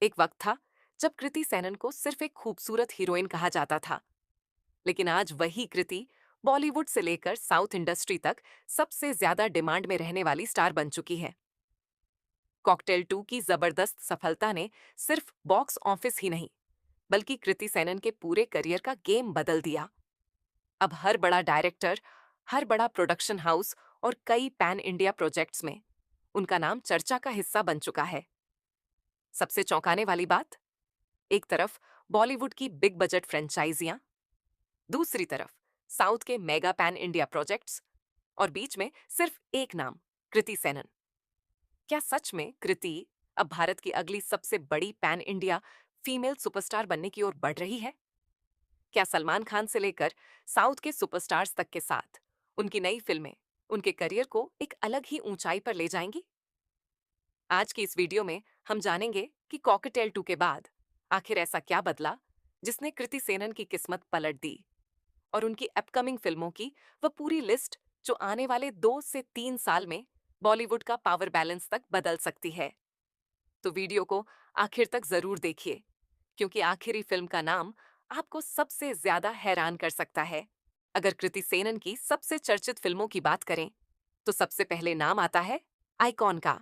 एक वक्त था जब कृति सेनन को सिर्फ एक खूबसूरत हीरोइन कहा जाता था, लेकिन आज वही कृति बॉलीवुड से लेकर साउथ इंडस्ट्री तक सबसे ज्यादा डिमांड में रहने वाली स्टार बन चुकी है। कॉकटेल 2 की जबरदस्त सफलता ने सिर्फ बॉक्स ऑफिस ही नहीं, बल्कि कृति सेनन के पूरे करियर का गेम बदल दिया। अब हर बड़ा डायरेक्टर, हर बड़ा प्रोडक्शन हाउस और कई पैन इंडिया प्रोजेक्ट्स में उनका नाम चर्चा का हिस्सा बन चुका है। सबसे चौंकाने वाली बात, एक तरफ बॉलीवुड की बिग बजट फ्रेंचाइजियां, दूसरी तरफ साउथ के मेगा पैन इंडिया प्रोजेक्ट्स, और बीच में सिर्फ एक नाम, कृति सेनन। क्या सच में कृति अब भारत की अगली सबसे बड़ी पैन इंडिया फीमेल सुपरस्टार बनने की ओर बढ़ रही है? क्या सलमान खान से लेकर साउथ के सुपरस्टार्स तक के साथ उनकी नई फिल्में उनके करियर को एक अलग ही ऊंचाई पर ले जाएंगी? आज की इस वीडियो में हम जानेंगे कि कॉकटेल 2 के बाद आखिर ऐसा क्या बदला जिसने कृति सेनन की किस्मत पलट दी, और उनकी अपकमिंग फिल्मों की वह पूरी लिस्ट जो आने वाले 2 से 3 साल में बॉलीवुड का पावर बैलेंस तक बदल सकती है। तो वीडियो को आखिर तक जरूर देखिए, क्योंकि आखिरी फिल्म का नाम आपको सबसे ज्यादा हैरान कर सकता है। अगर कृति सेनन की सबसे चर्चित फिल्मों की बात करें, तो सबसे पहले नाम आता है आइकॉन का।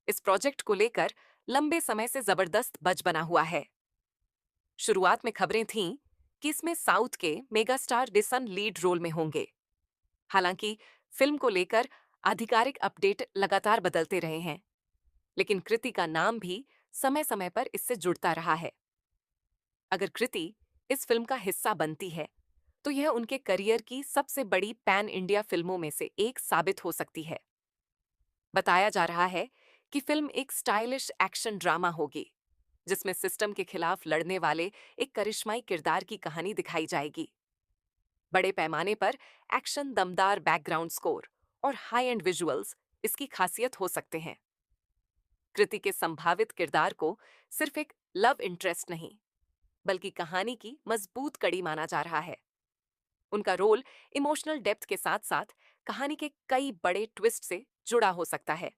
इस प्रोजेक्ट को लेकर लंबे समय से जबरदस्त बज बना हुआ है। शुरुआत में खबरें थीं कि इसमें साउथ के मेगास्टार डिसन लीड रोल में होंगे। हालांकि फिल्म को लेकर आधिकारिक अपडेट लगातार बदलते रहे हैं, लेकिन कृति का नाम भी समय समय पर इससे जुड़ता रहा है। अगर कृति इस फिल्म का हिस्सा बनती है, तो यह उनके करियर की सबसे बड़ी पैन इंडिया फिल्मों में से एक साबित हो सकती है। बताया जा रहा है कि फिल्म एक स्टाइलिश एक्शन ड्रामा होगी, जिसमें सिस्टम के खिलाफ लड़ने वाले एक करिश्माई किरदार की कहानी दिखाई जाएगी। बड़े पैमाने पर एक्शन, दमदार बैकग्राउंड स्कोर और हाई एंड विजुअल्स इसकी खासियत हो सकते हैं। कृति के संभावित किरदार को सिर्फ एक लव इंटरेस्ट नहीं, बल्कि कहानी की मजबूत कड़ी माना जा रहा है। उनका रोल इमोशनल डेप्थ के साथ साथ कहानी के कई बड़े ट्विस्ट से जुड़ा हो सकता है।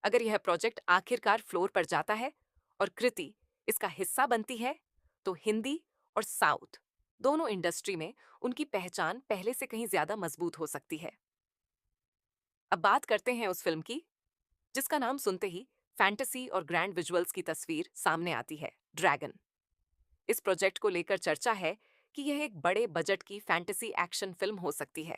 अगर यह प्रोजेक्ट आखिरकार फ्लोर पर जाता है और कृति इसका हिस्सा बनती है, तो हिंदी और साउथ दोनों इंडस्ट्री में उनकी पहचान पहले से कहीं ज्यादा मजबूत हो सकती है। अब बात करते हैं उस फिल्म की जिसका नाम सुनते ही फैंटेसी और ग्रैंड विजुअल्स की तस्वीर सामने आती है, ड्रैगन। इस प्रोजेक्ट को लेकर चर्चा है कि यह एक बड़े बजट की फैंटेसी एक्शन फिल्म हो सकती है।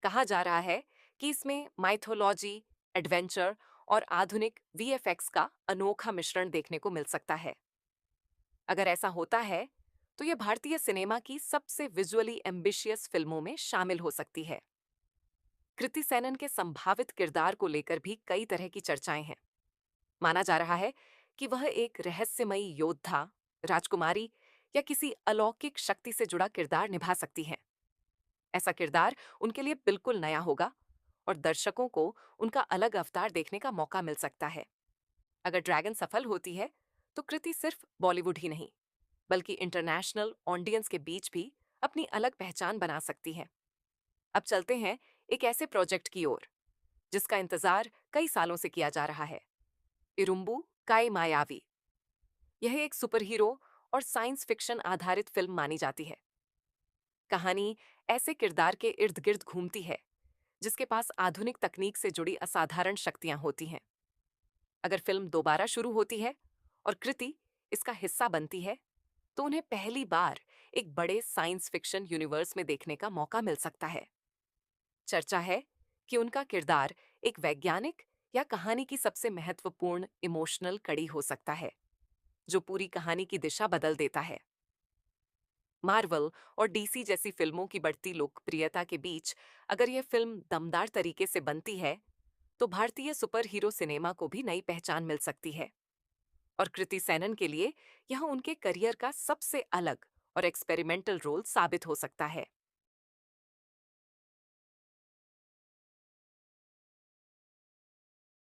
कहा जा रहा है कि इसमें माइथोलॉजी, एडवेंचर और आधुनिक वीएफएक्स का अनोखा मिश्रण देखने को मिल सकता है। अगर ऐसा होता है, तो यह भारतीय सिनेमा की सबसे विजुअली एम्बिशियस फिल्मों में शामिल हो सकती है। कृति सेनन के संभावित किरदार को लेकर भी कई तरह की चर्चाएं हैं। माना जा रहा है कि वह एक रहस्यमयी योद्धा, राजकुमारी या किसी अलौकिक शक्ति से जुड़ा किरदार निभा सकती हैं। ऐसा किरदार उनके लिए बिल्कुल नया होगा और दर्शकों को उनका अलग अवतार देखने का मौका मिल सकता है। अगर ड्रैगन सफल होती है, तो कृति सिर्फ बॉलीवुड ही नहीं, बल्कि इंटरनेशनल ऑडियंस के बीच भी अपनी अलग पहचान बना सकती है। अब चलते हैं एक ऐसे प्रोजेक्ट की ओर जिसका इंतजार कई सालों से किया जा रहा है, इरुम्बु काई मायावी। यह एक सुपर हीरो और साइंस फिक्शन आधारित फिल्म मानी जाती है। कहानी ऐसे किरदार के इर्द गिर्द घूमती है जिसके पास आधुनिक तकनीक से जुड़ी असाधारण शक्तियां होती हैं। अगर फिल्म दोबारा शुरू होती है और कृति इसका हिस्सा बनती है, तो उन्हें पहली बार एक बड़े साइंस फिक्शन यूनिवर्स में देखने का मौका मिल सकता है। चर्चा है कि उनका किरदार एक वैज्ञानिक या कहानी की सबसे महत्वपूर्ण इमोशनल कड़ी हो सकता है, जो पूरी कहानी की दिशा बदल देता है। मार्वल और डीसी जैसी फिल्मों की बढ़ती लोकप्रियता के बीच अगर यह फिल्म दमदार तरीके से बनती है, तो भारतीय सुपर हीरो सिनेमा को भी नई पहचान मिल सकती है। और कृति सेनन के लिए यह उनके करियर का सबसे अलग और एक्सपेरिमेंटल रोल साबित हो सकता है।